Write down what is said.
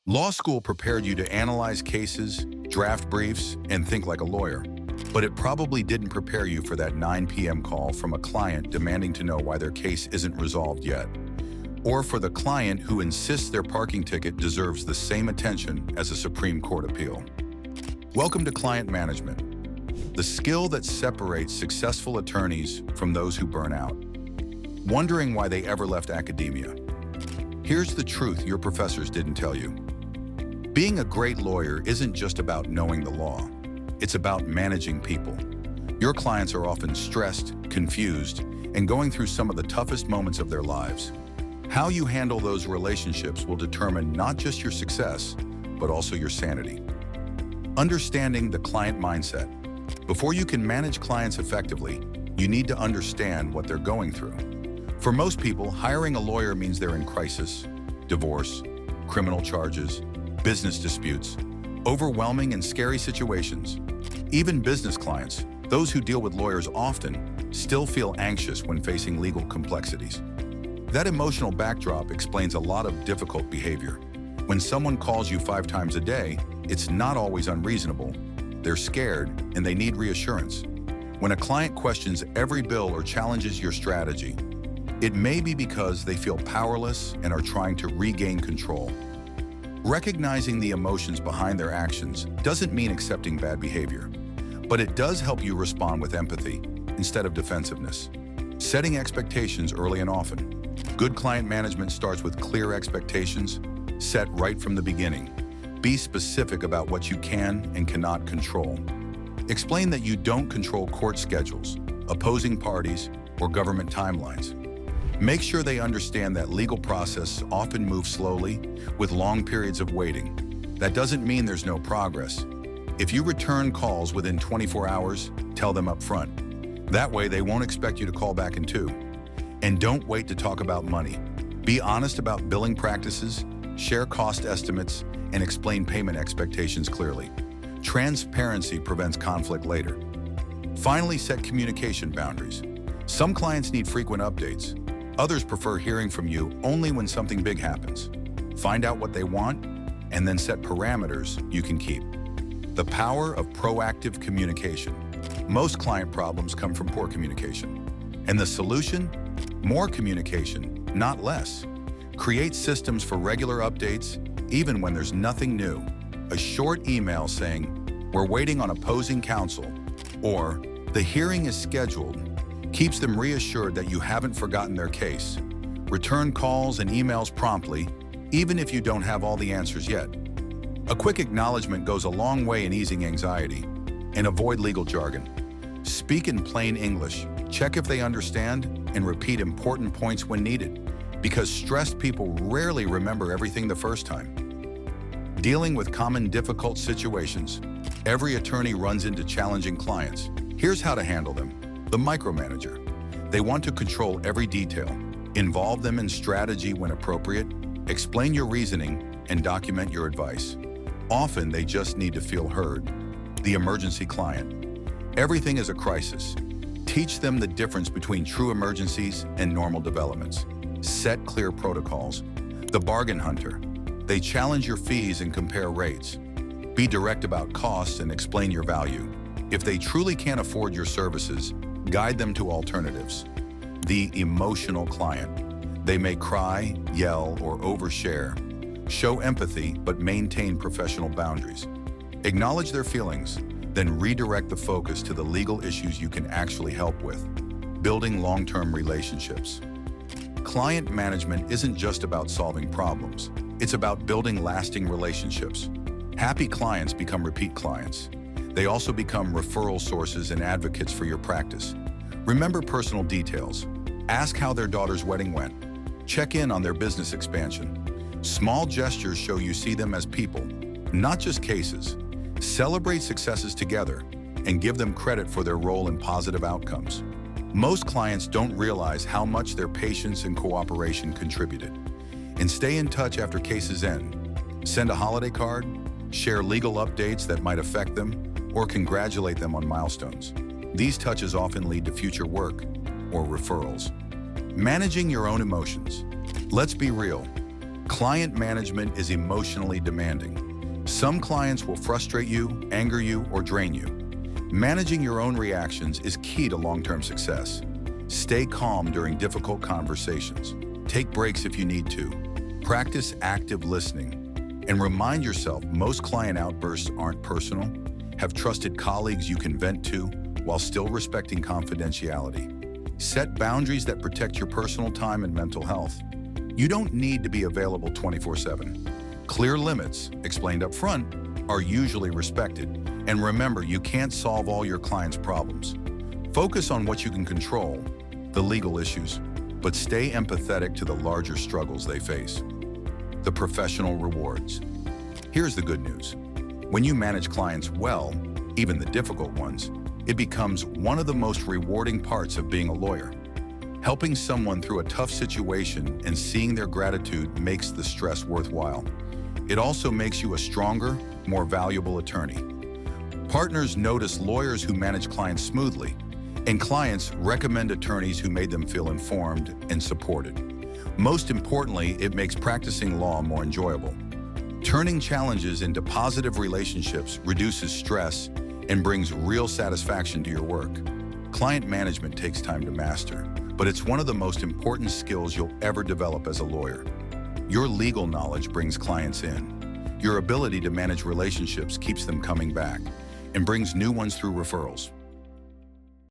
Law school prepared you to analyze cases, draft briefs, and think like a lawyer. But it probably didn't prepare you for that 9 p.m. call from a client demanding to know why their case isn't resolved yet. Or for the client who insists their parking ticket deserves the same attention as a Supreme Court appeal. Welcome to client management, the skill that separates successful attorneys from those who burn out. Wondering why they ever left academia? Here's the truth your professors didn't tell you. Being a great lawyer isn't just about knowing the law. It's about managing people. Your clients are often stressed, confused, and going through some of the toughest moments of their lives. How you handle those relationships will determine not just your success, but also your sanity. Understanding the client mindset. Before you can manage clients effectively, you need to understand what they're going through. For most people, hiring a lawyer means they're in crisis, divorce, criminal charges, business disputes, overwhelming and scary situations. Even business clients, those who deal with lawyers often, still feel anxious when facing legal complexities. That emotional backdrop explains a lot of difficult behavior. When someone calls you 5 times a day, it's not always unreasonable. They're scared and they need reassurance. When a client questions every bill or challenges your strategy, it may be because they feel powerless and are trying to regain control. Recognizing the emotions behind their actions doesn't mean accepting bad behavior, but it does help you respond with empathy instead of defensiveness. Setting expectations early and often. Good client management starts with clear expectations, set right from the beginning. Be specific about what you can and cannot control. Explain that you don't control court schedules, opposing parties, or government timelines. Make sure they understand that legal process often moves slowly, with long periods of waiting. That doesn't mean there's no progress. If you return calls within 24 hours, tell them up front. That way they won't expect you to call back in 2. And don't wait to talk about money. Be honest about billing practices, share cost estimates, and explain payment expectations clearly. Transparency prevents conflict later. Finally, set communication boundaries. Some clients need frequent updates. Others prefer hearing from you only when something big happens. Find out what they want, and then set parameters you can keep. The power of proactive communication. Most client problems come from poor communication. And the solution? More communication, not less. Create systems for regular updates, even when there's nothing new. A short email saying, "We're waiting on opposing counsel," or "The hearing is scheduled," keeps them reassured that you haven't forgotten their case. Return calls and emails promptly, even if you don't have all the answers yet. A quick acknowledgement goes a long way in easing anxiety. And avoid legal jargon. Speak in plain English, check if they understand, and repeat important points when needed, because stressed people rarely remember everything the first time. Dealing with common difficult situations. Every attorney runs into challenging clients. Here's how to handle them. The micromanager. They want to control every detail. Involve them in strategy when appropriate. Explain your reasoning and document your advice. Often they just need to feel heard. The emergency client. Everything is a crisis. Teach them the difference between true emergencies and normal developments. Set clear protocols. The bargain hunter. They challenge your fees and compare rates. Be direct about costs and explain your value. If they truly can't afford your services, guide them to alternatives. The emotional client. They may cry, yell, or overshare. Show empathy, but maintain professional boundaries. Acknowledge their feelings, then redirect the focus to the legal issues you can actually help with. Building long-term relationships. Client management isn't just about solving problems. It's about building lasting relationships. Happy clients become repeat clients. They also become referral sources and advocates for your practice. Remember personal details. Ask how their daughter's wedding went. Check in on their business expansion. Small gestures show you see them as people, not just cases. Celebrate successes together and give them credit for their role in positive outcomes. Most clients don't realize how much their patience and cooperation contributed. And stay in touch after cases end. Send a holiday card, share legal updates that might affect them, or congratulate them on milestones. These touches often lead to future work or referrals. Managing your own emotions. Let's be real. Client management is emotionally demanding. Some clients will frustrate you, anger you, or drain you. Managing your own reactions is key to long-term success. Stay calm during difficult conversations. Take breaks if you need to. Practice active listening. And remind yourself most client outbursts aren't personal. Have trusted colleagues you can vent to while still respecting confidentiality. Set boundaries that protect your personal time and mental health. You don't need to be available 24/7. Clear limits, explained up front, are usually respected. And remember, you can't solve all your clients' problems. Focus on what you can control, the legal issues, but stay empathetic to the larger struggles they face. The professional rewards. Here's the good news. When you manage clients well, even the difficult ones, it becomes one of the most rewarding parts of being a lawyer. Helping someone through a tough situation and seeing their gratitude makes the stress worthwhile. It also makes you a stronger, more valuable attorney. Partners notice lawyers who manage clients smoothly, and clients recommend attorneys who made them feel informed and supported. Most importantly, it makes practicing law more enjoyable. Turning challenges into positive relationships reduces stress and brings real satisfaction to your work. Client management takes time to master, but it's one of the most important skills you'll ever develop as a lawyer. Your legal knowledge brings clients in. Your ability to manage relationships keeps them coming back and brings new ones through referrals.